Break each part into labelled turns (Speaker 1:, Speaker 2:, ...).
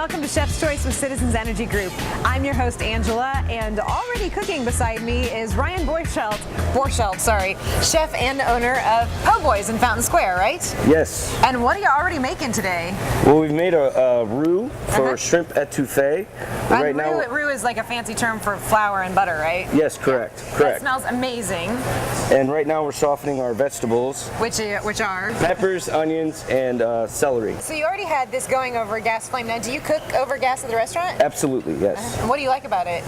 Speaker 1: welcome to Chef's Choice with Citizens Energy Group. I'm your host, Angela, and already cooking beside me is Ryan Borchelt, chef and owner of Po' Boys in Fountain Square, right?
Speaker 2: Yes.
Speaker 1: And what are you already making today?
Speaker 2: Well, we've made a roux for shrimp etouffee.
Speaker 1: Right now, roux is like a fancy term for flour and butter, right?
Speaker 2: Yes, correct.
Speaker 1: That
Speaker 2: Correct.
Speaker 1: smells amazing.
Speaker 2: And right now we're softening our vegetables.
Speaker 1: Which are?
Speaker 2: Peppers, onions, and celery.
Speaker 1: So you already had this going over a gas flame. Now, do you cook over gas at the restaurant?
Speaker 2: Absolutely, yes.
Speaker 1: What do you like about it?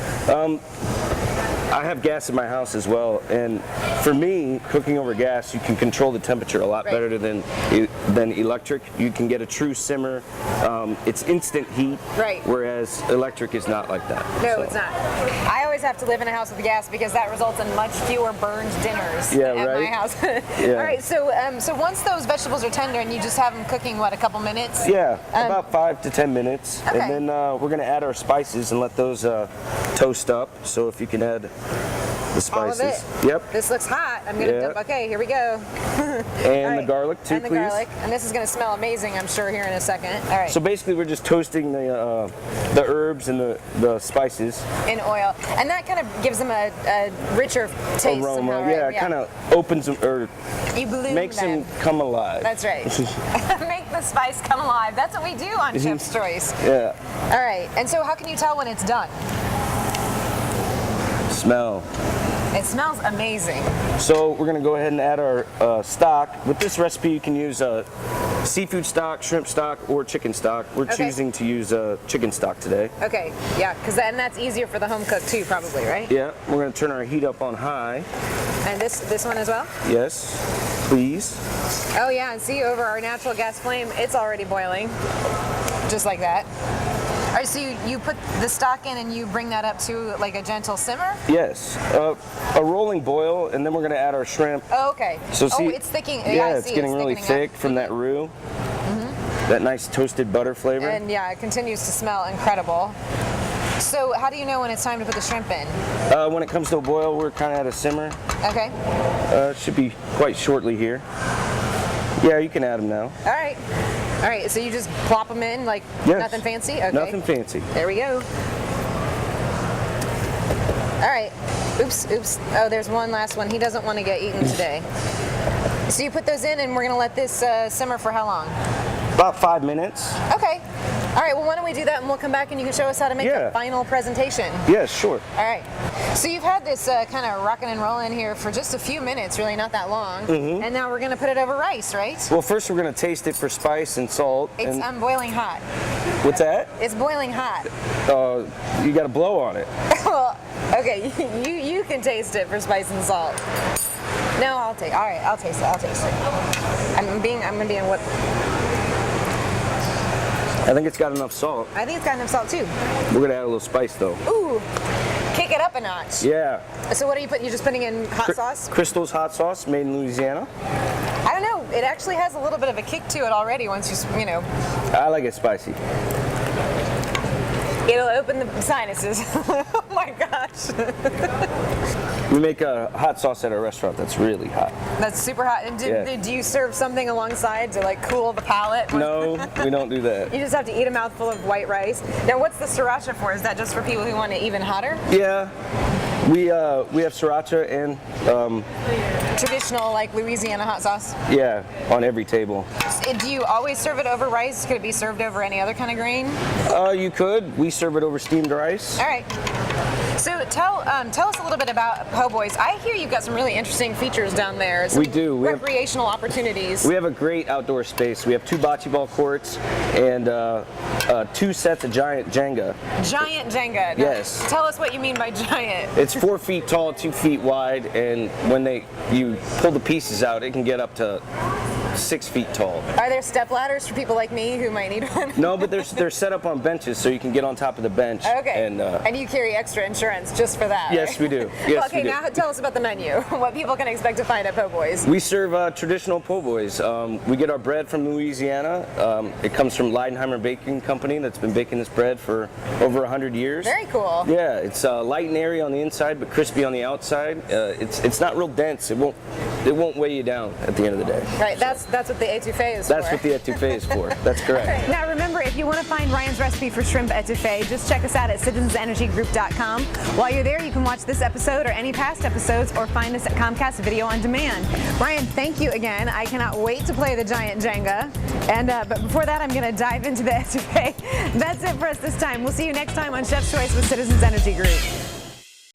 Speaker 2: I have gas in my house as well, and for me, cooking over gas, you can control the temperature a lot better than electric. You can get a true simmer. It's instant heat, whereas electric is not like that.
Speaker 1: No, it's not. I always have to live in a house with gas because that results in much fewer burned dinners at my house. All right, so once those vegetables are tender and you just have them cooking, what, a couple minutes?
Speaker 2: Yeah, about 5 to 10 minutes.
Speaker 1: Okay.
Speaker 2: And then we're going to add our spices and let those toast up. So if you can add the spices.
Speaker 1: All of it?
Speaker 2: Yep.
Speaker 1: This looks hot. I'm gonna dump. Okay, here we go.
Speaker 2: And the garlic too,
Speaker 1: and the
Speaker 2: please.
Speaker 1: Garlic. And this is gonna smell amazing, I'm sure, here in a second. All right.
Speaker 2: So basically, we're just toasting the herbs and the spices
Speaker 1: in oil, and that kind of gives them a richer taste.
Speaker 2: Aroma.
Speaker 1: Somehow, right?
Speaker 2: Yeah, it kind of opens them or makes them come alive.
Speaker 1: That's right. Make the spice come alive. That's what we do on Chef's Choice.
Speaker 2: Yeah.
Speaker 1: All right. And so, how can you tell when it's done?
Speaker 2: Smell.
Speaker 1: It smells amazing.
Speaker 2: So we're going to go ahead and add our stock. With this recipe, you can use seafood stock, shrimp stock, or chicken stock. We're choosing to use chicken stock today.
Speaker 1: Okay, yeah, because that's easier for the home cook too, probably, right?
Speaker 2: Yeah, we're going to turn our heat up on high.
Speaker 1: And this one as well?
Speaker 2: Yes, please.
Speaker 1: Oh yeah, and see, over our natural gas flame, it's already boiling, just like that. All right, so you put the stock in and you bring that up to like a gentle simmer?
Speaker 2: Yes, a rolling boil, and then we're going to add our shrimp.
Speaker 1: Oh, okay.
Speaker 2: So see,
Speaker 1: it's thicking.
Speaker 2: Yeah, it's getting really thick from that roux. That nice toasted butter flavor.
Speaker 1: And yeah, it continues to smell incredible. So how do you know when it's time to put the shrimp in?
Speaker 2: When it comes to a boil, we're kind of at a simmer.
Speaker 1: Okay.
Speaker 2: It should be quite shortly here. Yeah, you can add them now.
Speaker 1: All right. All right, so you just plop them in, like nothing fancy? Okay.
Speaker 2: Nothing fancy.
Speaker 1: There we go. All right. Oops. Oh, there's one last one. He doesn't want to get eaten today. So you put those in, and we're going to let this simmer for how long?
Speaker 2: About 5 minutes.
Speaker 1: Okay. All right, well, why don't we do that, and we'll come back and you can show us how to make the final presentation.
Speaker 2: Yeah, sure.
Speaker 1: All right. So you've had this kind of rocking and rolling here for just a few minutes, really not that long. And now we're going to put it over rice, right?
Speaker 2: Well, first we're going to taste it for spice and salt.
Speaker 1: It's boiling hot.
Speaker 2: What's that?
Speaker 1: It's boiling hot.
Speaker 2: You got to blow on it.
Speaker 1: Well, okay, you can taste it for spice and salt. No, I'll taste. All right, I'll taste it. I'm gonna be in what?
Speaker 2: I think it's got enough salt.
Speaker 1: I think it's got enough salt too.
Speaker 2: We're gonna add a little spice though.
Speaker 1: Ooh, kick it up a notch.
Speaker 2: Yeah.
Speaker 1: So what are you putting? You're just putting in hot sauce?
Speaker 2: Crystal's hot sauce, made in Louisiana.
Speaker 1: I don't know. It actually has a little bit of a kick to it already. Once you know.
Speaker 2: I like it spicy.
Speaker 1: It'll open the sinuses. Oh my gosh.
Speaker 2: We make a hot sauce at our restaurant that's really hot.
Speaker 1: That's super hot. And do you serve something alongside to like cool the palate?
Speaker 2: No, we don't do that.
Speaker 1: You just have to eat a mouthful of white rice. Now, what's the sriracha for? Is that just for people who want it even hotter?
Speaker 2: Yeah. We have sriracha and
Speaker 1: traditional like Louisiana hot sauce.
Speaker 2: Yeah, on every table.
Speaker 1: Do you always serve it over rice? Could it be served over any other kind of grain?
Speaker 2: You could. We serve it over steamed rice.
Speaker 1: All right. So tell us a little bit about Po' Boys. I hear you've got some really interesting features down there.
Speaker 2: We do.
Speaker 1: Recreational opportunities.
Speaker 2: We have a great outdoor space. We have 2 bocce ball courts and 2 sets of giant Jenga.
Speaker 1: Giant Jenga. Now,
Speaker 2: yes.
Speaker 1: Tell us what you mean by giant.
Speaker 2: It's 4 feet tall, 2 feet wide, and when you pull the pieces out, it can get up to 6 feet tall.
Speaker 1: Are there step ladders for people like me who might need one?
Speaker 2: No, but they're set up on benches, so you can get on top of the bench.
Speaker 1: Okay. And you carry extra insurance just for that?
Speaker 2: Yes,
Speaker 1: right?
Speaker 2: we do. Yes,
Speaker 1: okay,
Speaker 2: we do.
Speaker 1: now tell us about the menu. What people can expect to find at Po' Boys.
Speaker 2: We serve traditional Po' Boys. We get our bread from Louisiana. It comes from Leidenheimer Baking Company that's been baking this bread for over 100 years.
Speaker 1: Very cool.
Speaker 2: Yeah, it's light and airy on the inside, but crispy on the outside. It's not real dense. It won't weigh you down at the end of the day.
Speaker 1: Right. That's what the etouffee is
Speaker 2: That's
Speaker 1: for.
Speaker 2: what the etouffee is for. That's correct.
Speaker 1: Now remember, if you want to find Ryan's recipe for shrimp etouffee, just check us out at citizensenergygroup.com. While you're there, you can watch this episode or any past episodes or find us at Comcast Video on Demand. Ryan, thank you again. I cannot wait to play the giant Jenga. And but before that, I'm going to dive into the etouffee. That's it for us this time. We'll see you next time on Chef's Choice with Citizens Energy Group.